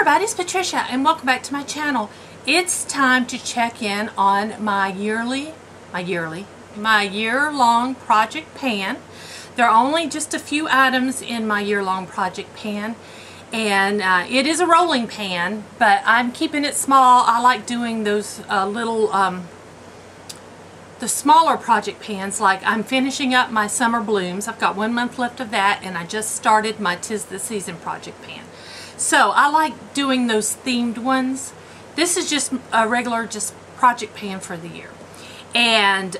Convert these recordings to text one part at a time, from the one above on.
everybody, it's Patricia and welcome back to my channel. It's time to check in on my year-long project pan. There are only just a few items in my year-long project pan, and it is a rolling pan, but I'm keeping it small. I like doing those the smaller project pans. Like I'm finishing up my summer blooms. I've got 1 month left of that, and I just started my 'Tis the Season project pan. So I like doing those themed ones. This is just a regular project pan for the year. And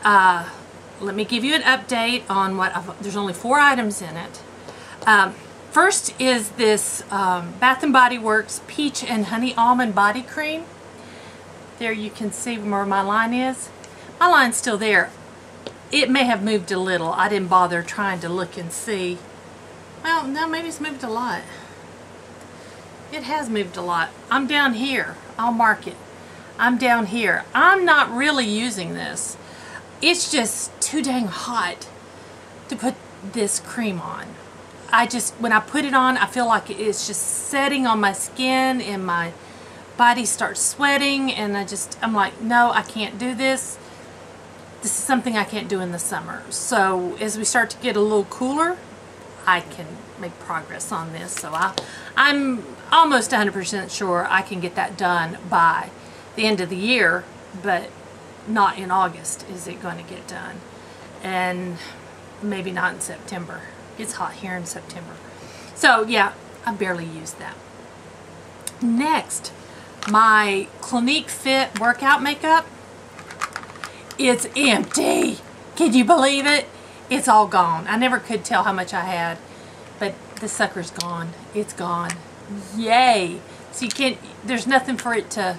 let me give you an update on there's only 4 items in it. First is this Bath & Body Works Peach and Honey Almond Body Cream. There you can see where my line is. My line's still there. It may have moved a little. I didn't bother trying to look and see. Well, no, maybe it's moved a lot. It has moved a lot. I'm down here. I'll mark it. I'm down here. I'm not really using this. It's just too dang hot to put this cream on. When I put it on, I feel like it's just setting on my skin and my body starts sweating, and I'm like, no, I can't do this. This is something I can't do in the summer. So as we start to get a little cooler, I can make progress on this. So I'm almost 100% sure I can get that done by the end of the year, but not in August is it going to get done, and maybe not in September. It's hot here in September. So yeah, I barely use that. Next, my Clinique Fit workout makeup. It's empty. Can you believe it? It's all gone. I never could tell how much I had, but the sucker's gone. It's gone. Yay. So you can't, there's nothing for it to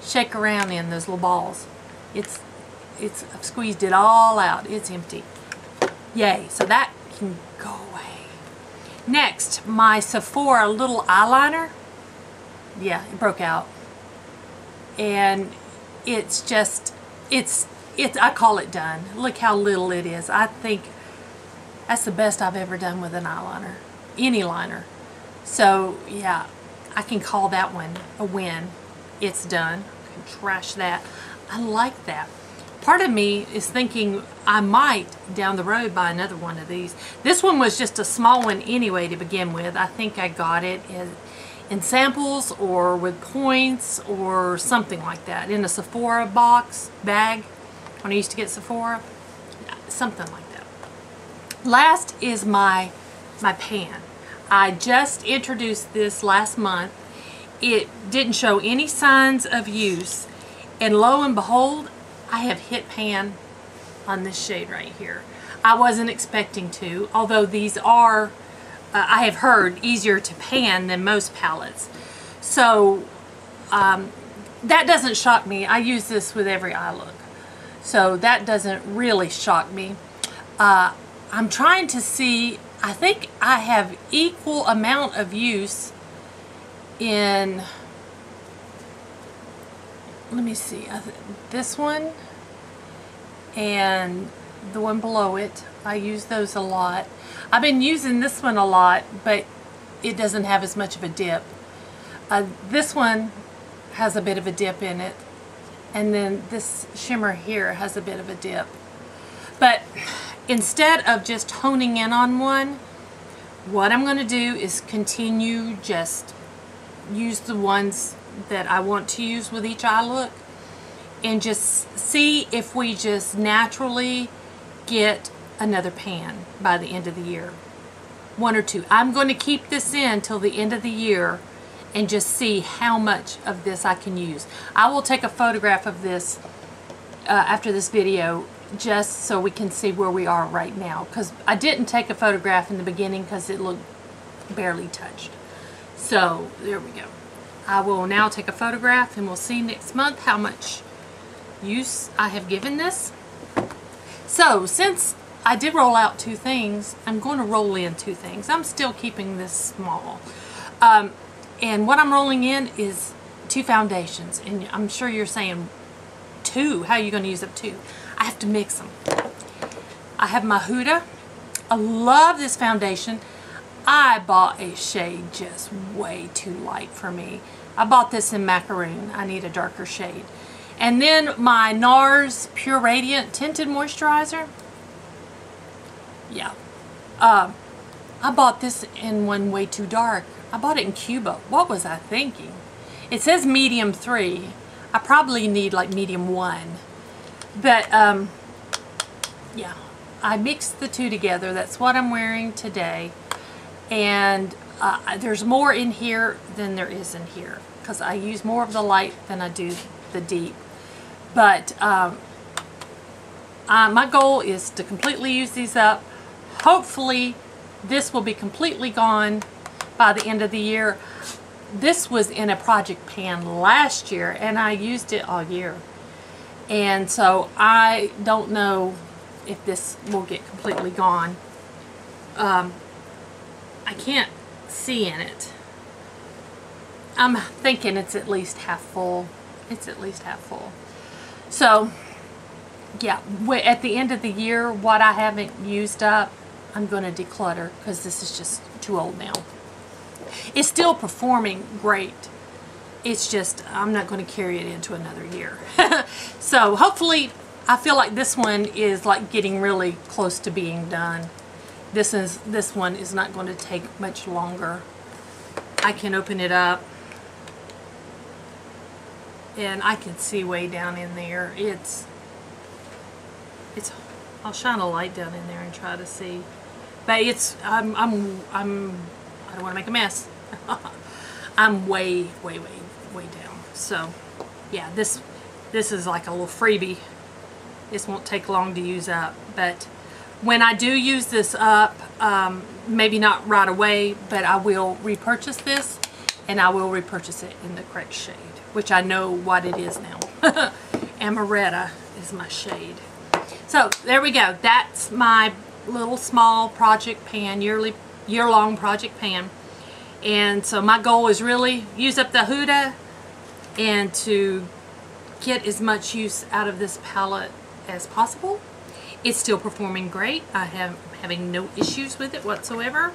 shake around in, those little balls. I've squeezed it all out. It's empty. Yay. So that can go away. Next, my Sephora little eyeliner. Yeah, it broke out. And it's just, I call it done. Look how little it is. I think that's the best I've ever done with an eyeliner. Any liner. So yeah, I can call that one a win. It's done. I can trash that. I like that. Part of me is thinking I might down the road buy another one of these. This one was just a small one anyway to begin with. I think I got it in samples or with points or something like that. In a Sephora bag when I used to get Sephora. Something like that. Last is my pan. I just introduced this last month. It didn't show any signs of use, and lo and behold, I have hit pan on this shade right here. I wasn't expecting to, although these are, I have heard, easier to pan than most palettes. So that doesn't shock me. I use this with every eye look. So that doesn't really shock me. I'm trying to see, I think I have equal amount of use in, let me see, this one and the one below it. I use those a lot. I've been using this one a lot, but it doesn't have as much of a dip. This one has a bit of a dip in it, and then this shimmer here has a bit of a dip. But instead of just honing in on one, what I'm going to do is continue just use the ones that I want to use with each eye look, and just see if we just naturally get another pan by the end of the year. 1 or 2. I'm going to keep this in till the end of the year and just see how much of this I can use. I will take a photograph of this after this video, just so we can see where we are right now, because I didn't take a photograph in the beginning because it looked barely touched. So there we go. I will now take a photograph, and we'll see next month how much use I have given this. So since I did roll out 2 things, I'm going to roll in 2 things. I'm still keeping this small. And what I'm rolling in is 2 foundations. And I'm sure you're saying, 2? How are you going to use up 2? I have to mix them. I have my Huda. I love this foundation. I bought a shade just way too light for me. I bought this in macaroon. I need a darker shade. And then my Nars Pure Radiant Tinted Moisturizer. Yeah. I bought this in one way too dark. I bought it in Cuba. What was I thinking? It says medium 3. I probably need like medium 1. But, yeah. I mixed the two together. That's what I'm wearing today. And there's more in here than there is in here, because I use more of the light than I do the deep. But my goal is to completely use these up. Hopefully this will be completely gone by the end of the year. This was in a project pan last year and I used it all year. And so I don't know if this will get completely gone. I can't see in it. I'm thinking it's at least half full. It's at least half full. So, yeah, at the end of the year, what I haven't used up, I'm going to declutter because this is just too old now. It's still performing great. It's just, I'm not going to carry it into another year. So, hopefully, I feel like this one is like getting really close to being done. This one is not going to take much longer. I can open it up and I can see way down in there. I'll shine a light down in there and try to see. But I don't want to make a mess. I'm way down. So yeah, this is like a little freebie. This won't take long to use up, but when I do use this up, maybe not right away, but I will repurchase this, and I will repurchase it in the correct shade, which I know what it is now. Amaretta is my shade. So there we go. That's my little small project pan, year-long project pan. And so my goal is really use up the Huda and to get as much use out of this palette as possible. It's still performing great. I am having no issues with it whatsoever.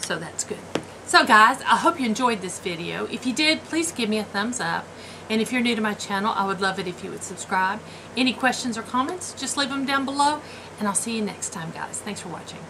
So that's good. So guys, I hope you enjoyed this video. If you did, please give me a thumbs up. And if you're new to my channel, I would love it if you would subscribe. Any questions or comments, just leave them down below. And I'll see you next time, guys. Thanks for watching.